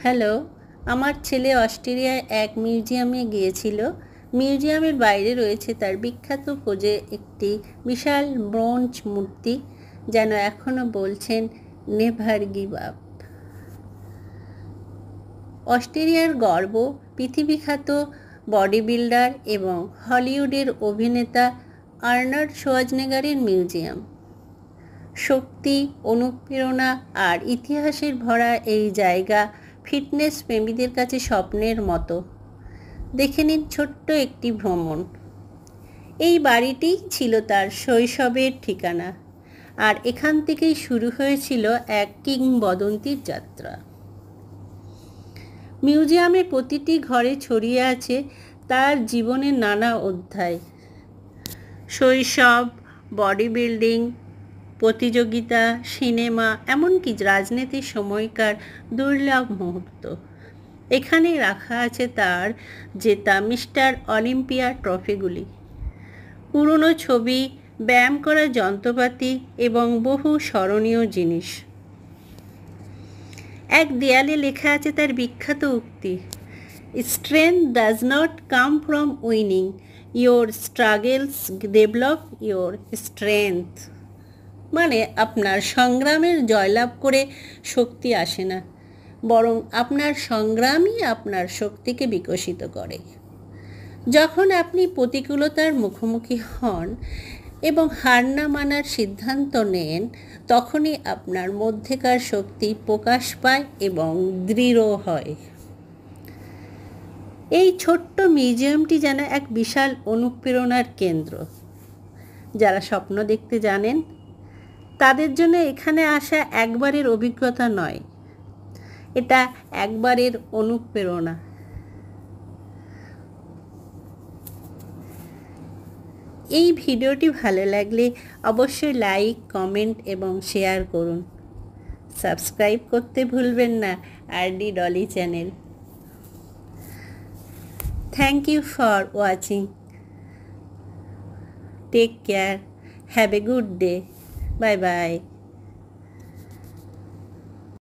Hello, আমার ছেলে অস্ট্রেলিয়ায় এক মিউজিয়ামে গিয়েছিল। মিউজিয়ামের বাইরে রয়েছে তার বিখ্যাত পোজে একটি বিশাল ব্রোঞ্জ মূর্তি, যেন এখনও বলছেন নেভার গিভ আপ। অস্ট্রেলিয়ার গর্ব পৃথিবীখ্যাত বডি বিল্ডার এবং হলিউডের অভিনেতা আর্নল্ড শোয়ার্জনেগারের মিউজিয়াম। শক্তি, অনুপ্রেরণা আর ইতিহাসের ভরা এই জায়গা ফিটনেস প্রেমীদের কাছে স্বপ্নের মতো। দেখে নিন ছোট্ট একটি ভ্রমণ। এই বাড়িটিই ছিল তার শৈশবের ঠিকানা, আর এখান থেকেই শুরু হয়েছিল এক কিংবদন্তির যাত্রা। মিউজিয়ামের প্রতিটি ঘরে ছড়িয়ে আছে তার জীবনের নানা অধ্যায়। শৈশব, বডি বিল্ডিং প্রতিযোগিতা, সিনেমা, এমনকি রাজনীতির সময়কার দুর্লভ মুহূর্ত। এখানে রাখা আছে তার জেতা মিস্টার অলিম্পিয়া ট্রফিগুলি, পুরনো ছবি, ব্যায়াম করার যন্ত্রপাতি এবং বহু স্মরণীয় জিনিস। এক দেয়ালে লেখা আছে তার বিখ্যাত উক্তি, strength does not come from winning, your struggles develop your strength. মানে আপনার সংগ্রামের জয়লাভ করে শক্তি আসে না, বরং আপনার সংগ্রামই আপনার শক্তিকে বিকশিত করে। যখন আপনি প্রতিকূলতার মুখোমুখি হন এবং হার না মানার সিদ্ধান্ত নেন, তখনই আপনার মধ্যেকার শক্তি প্রকাশ পায় এবং দৃঢ় হয়। এই ছোট্ট মিউজিয়ামটি যেন এক বিশাল অনুপ্রেরণার কেন্দ্র। যারা স্বপ্ন দেখতে জানেন তাদের জন্য এখানে আসা একবারের অভিজ্ঞতা নয়, এটা একবারের অনুপ্রেরণা। এই ভিডিওটি ভালো লাগলে অবশ্যই লাইক, কমেন্ট এবং শেয়ার করুন। সাবস্ক্রাইব করতে ভুলবেন না RD Dolly channel. Thank you for watching. Take care. Have a good day. Bye by.